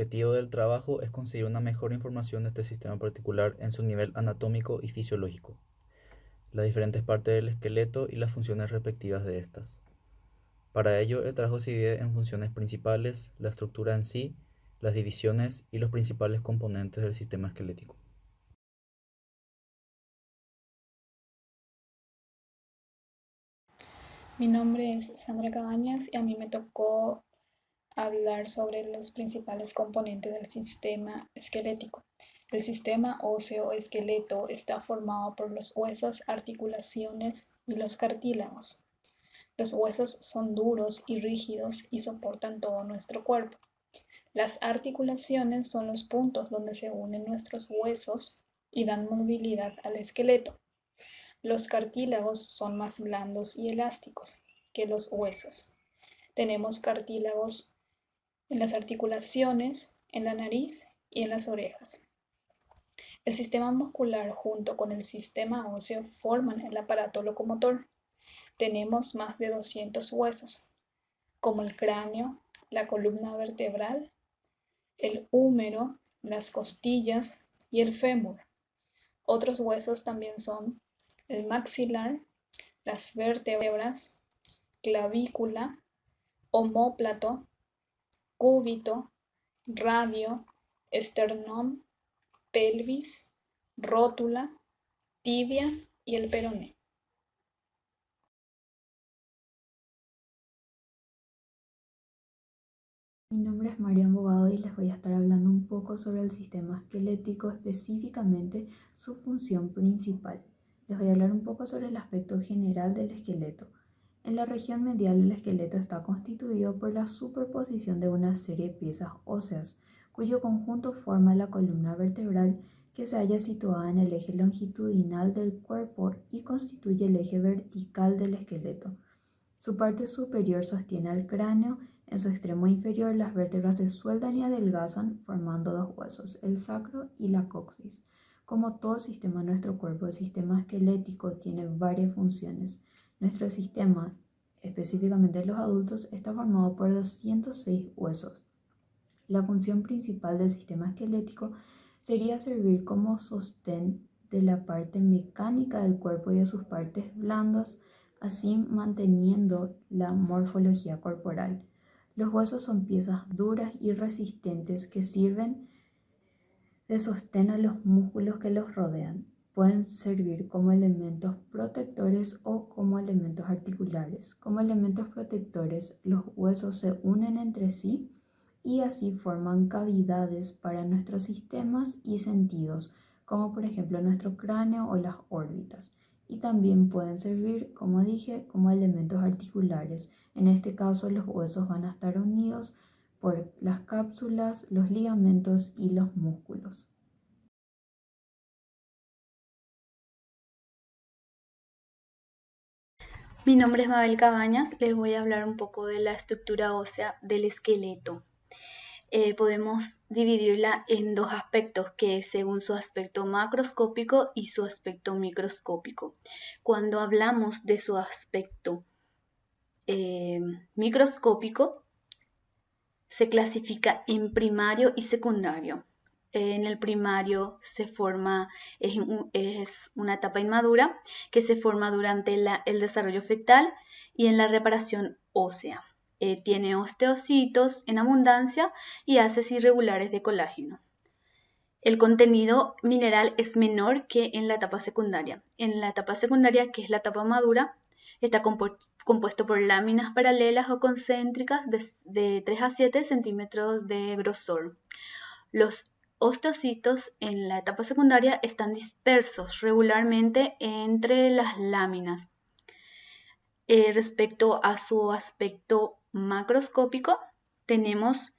objetivo del trabajo es conseguir una mejor información de este sistema particular en su nivel anatómico y fisiológico, las diferentes partes del esqueleto y las funciones respectivas de estas. Para ello, el trabajo se divide en funciones principales, la estructura en sí, las divisiones y los principales componentes del sistema esquelético. Mi nombre es Sandra Cabañas y a mí me tocó hablar sobre los principales componentes del sistema esquelético. El sistema óseo esqueleto está formado por los huesos, articulaciones y los cartílagos. Los huesos son duros y rígidos y soportan todo nuestro cuerpo. Las articulaciones son los puntos donde se unen nuestros huesos y dan movilidad al esqueleto. Los cartílagos son más blandos y elásticos que los huesos. Tenemos cartílagos en las articulaciones, en la nariz y en las orejas. El sistema muscular junto con el sistema óseo forman el aparato locomotor. Tenemos más de 200 huesos, como el cráneo, la columna vertebral, el húmero, las costillas y el fémur. Otros huesos también son el maxilar, las vértebras, clavícula, omóplato, cúbito, radio, esternón, pelvis, rótula, tibia y el peroné. Mi nombre es Marian Bogado y les voy a estar hablando un poco sobre el sistema esquelético, específicamente su función principal. Les voy a hablar un poco sobre el aspecto general del esqueleto. En la región medial el esqueleto está constituido por la superposición de una serie de piezas óseas, cuyo conjunto forma la columna vertebral que se halla situada en el eje longitudinal del cuerpo y constituye el eje vertical del esqueleto. Su parte superior sostiene al cráneo. En su extremo inferior las vértebras se sueldan y adelgazan formando dos huesos, el sacro y la coxis. Como todo sistema en nuestro cuerpo, el sistema esquelético tiene varias funciones. Nuestro sistema, específicamente los adultos, está formado por 206 huesos. La función principal del sistema esquelético sería servir como sostén de la parte mecánica del cuerpo y de sus partes blandas, así manteniendo la morfología corporal. Los huesos son piezas duras y resistentes que sirven de sostén a los músculos que los rodean. Pueden servir como elementos protectores o como elementos articulares. Como elementos protectores, los huesos se unen entre sí y así forman cavidades para nuestros sistemas y sentidos, como por ejemplo nuestro cráneo o las órbitas. Y también pueden servir, como dije, como elementos articulares. En este caso, los huesos van a estar unidos por las cápsulas, los ligamentos y los músculos. Mi nombre es Mabel Cabañas, les voy a hablar un poco de la estructura ósea del esqueleto. Podemos dividirla en dos aspectos, que es según su aspecto macroscópico y su aspecto microscópico. Cuando hablamos de su aspecto microscópico, se clasifica en primario y secundario. En el primario es una etapa inmadura que se forma durante el desarrollo fetal y en la reparación ósea. Tiene osteocitos en abundancia y haces irregulares de colágeno. El contenido mineral es menor que en la etapa secundaria. En la etapa secundaria, que es la etapa madura, está compuesto por láminas paralelas o concéntricas de 3 a 7 centímetros de grosor. Los osteocitos en la etapa secundaria están dispersos regularmente entre las láminas. Respecto a su aspecto macroscópico, tenemos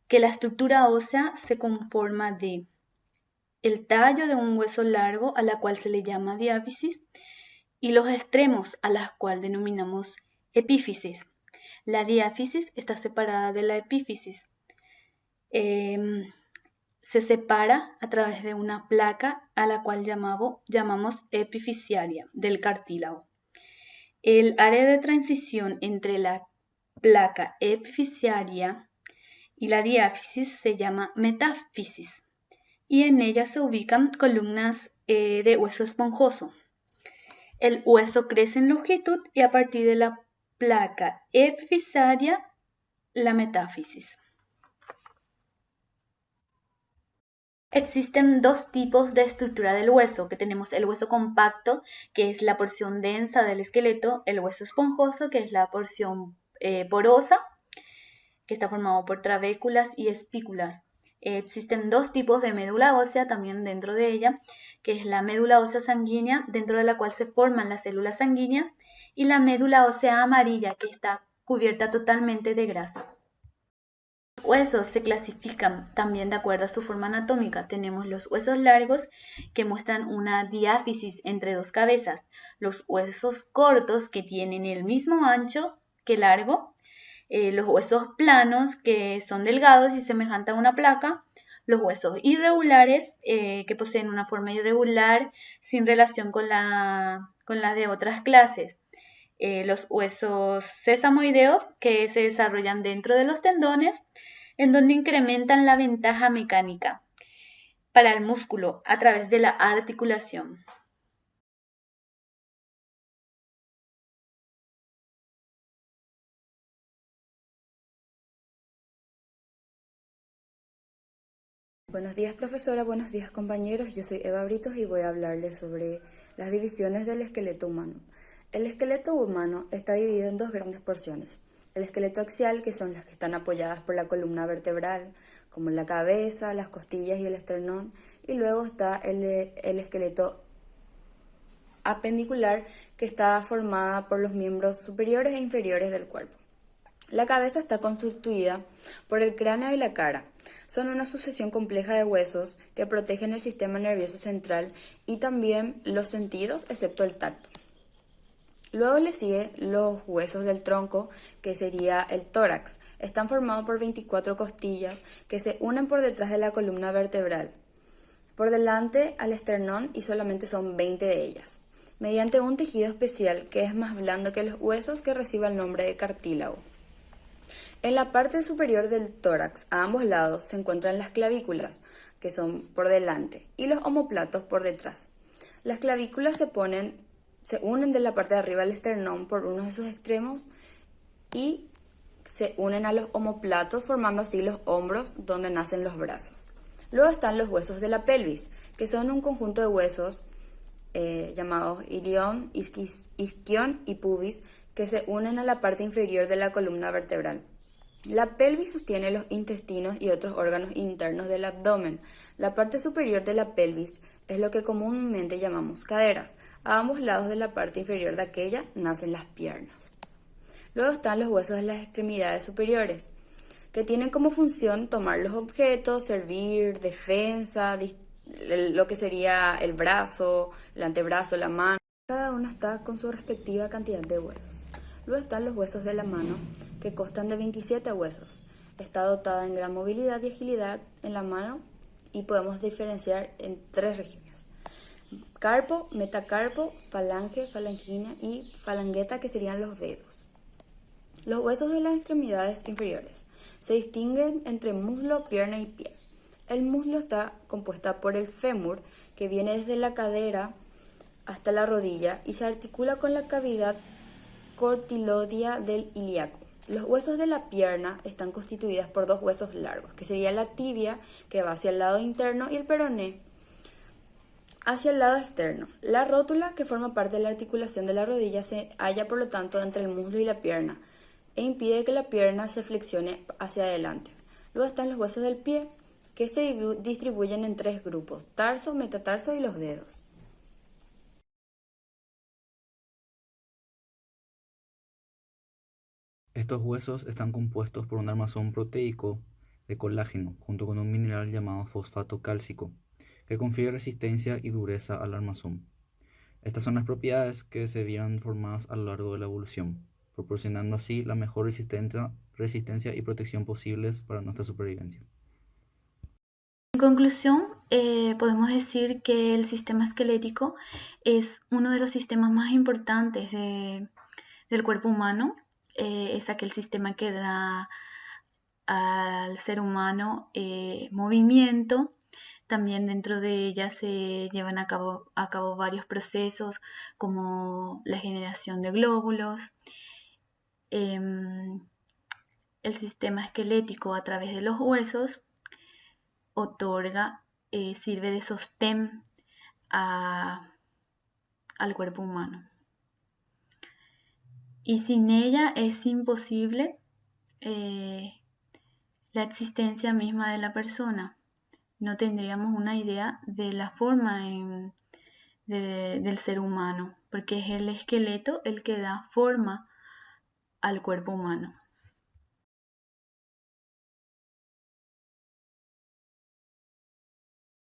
que la estructura ósea se conforma de el tallo de un hueso largo a la cual se le llama diáfisis y los extremos a las cuales denominamos epífisis. La diáfisis está separada de la epífisis. Se separa a través de una placa a la cual llamamos epifisiaria del cartílago. El área de transición entre la placa epifisiaria y la diáfisis se llama metáfisis, y en ella se ubican columnas de hueso esponjoso. El hueso crece en longitud y a partir de la placa epifisaria, la metáfisis. Existen dos tipos de estructura del hueso, que tenemos el hueso compacto, que es la porción densa del esqueleto, el hueso esponjoso, que es la porción porosa, que está formado por trabéculas y espículas. Existen dos tipos de médula ósea también dentro de ella, que es la médula ósea sanguínea, dentro de la cual se forman las células sanguíneas, y la médula ósea amarilla, que está cubierta totalmente de grasa. Los huesos se clasifican también de acuerdo a su forma anatómica. Tenemos los huesos largos, que muestran una diáfisis entre dos cabezas, los huesos cortos, que tienen el mismo ancho que largo, los huesos planos, que son delgados y semejantes a una placa, los huesos irregulares, que poseen una forma irregular sin relación con las de otras clases, los huesos sesamoideos, que se desarrollan dentro de los tendones, en donde incrementan la ventaja mecánica para el músculo a través de la articulación. Buenos días, profesora, buenos días, compañeros. Yo soy Eva Britos y voy a hablarles sobre las divisiones del esqueleto humano. El esqueleto humano está dividido en dos grandes porciones. El esqueleto axial, que son las que están apoyadas por la columna vertebral, como la cabeza, las costillas y el esternón, y luego está el esqueleto apendicular, que está formada por los miembros superiores e inferiores del cuerpo. La cabeza está constituida por el cráneo y la cara. Son una sucesión compleja de huesos que protegen el sistema nervioso central y también los sentidos, excepto el tacto. Luego le sigue los huesos del tronco, que sería el tórax. Están formados por 24 costillas que se unen por detrás de la columna vertebral, por delante al esternón, y solamente son 20 de ellas, mediante un tejido especial que es más blando que los huesos, que recibe el nombre de cartílago. En la parte superior del tórax, a ambos lados, se encuentran las clavículas, que son por delante, y los omóplatos por detrás. Las clavículas se unen de la parte de arriba del esternón por uno de sus extremos y se unen a los omóplatos, formando así los hombros donde nacen los brazos. Luego están los huesos de la pelvis, que son un conjunto de huesos llamados ilión, isquión y pubis, que se unen a la parte inferior de la columna vertebral. La pelvis sostiene los intestinos y otros órganos internos del abdomen. La parte superior de la pelvis es lo que comúnmente llamamos caderas. A ambos lados de la parte inferior de aquella nacen las piernas. Luego están los huesos de las extremidades superiores, que tienen como función tomar los objetos, servir, defensa, lo que sería el brazo, el antebrazo, la mano. Cada uno está con su respectiva cantidad de huesos. Luego están los huesos de la mano, que constan de 27 huesos. Está dotada en gran movilidad y agilidad en la mano y podemos diferenciar en 3 regímenes: carpo, metacarpo, falange, falangina y falangueta, que serían los dedos. Los huesos de las extremidades inferiores se distinguen entre muslo, pierna y pie. El muslo está compuesta por el fémur, que viene desde la cadera hasta la rodilla y se articula con la cavidad cortilodia del ilíaco. Los huesos de la pierna están constituidas por 2 huesos largos, que sería la tibia, que va hacia el lado interno, y el peroné hacia el lado externo. La rótula, que forma parte de la articulación de la rodilla, se halla por lo tanto entre el muslo y la pierna e impide que la pierna se flexione hacia adelante. Luego están los huesos del pie, que se distribuyen en 3 grupos: tarso, metatarso y los dedos. Estos huesos están compuestos por un armazón proteico de colágeno junto con un mineral llamado fosfato cálcico, que confiere resistencia y dureza al armazón. Estas son las propiedades que se vieron formadas a lo largo de la evolución, proporcionando así la mejor resistencia y protección posibles para nuestra supervivencia. En conclusión, podemos decir que el sistema esquelético es uno de los sistemas más importantes del cuerpo humano. Es aquel sistema que da al ser humano movimiento. También dentro de ella se llevan a cabo varios procesos como la generación de glóbulos. El sistema esquelético a través de los huesos sirve de sostén al cuerpo humano. Y sin ella es imposible la existencia misma de la persona. No tendríamos una idea de la forma del ser humano, porque es el esqueleto el que da forma al cuerpo humano.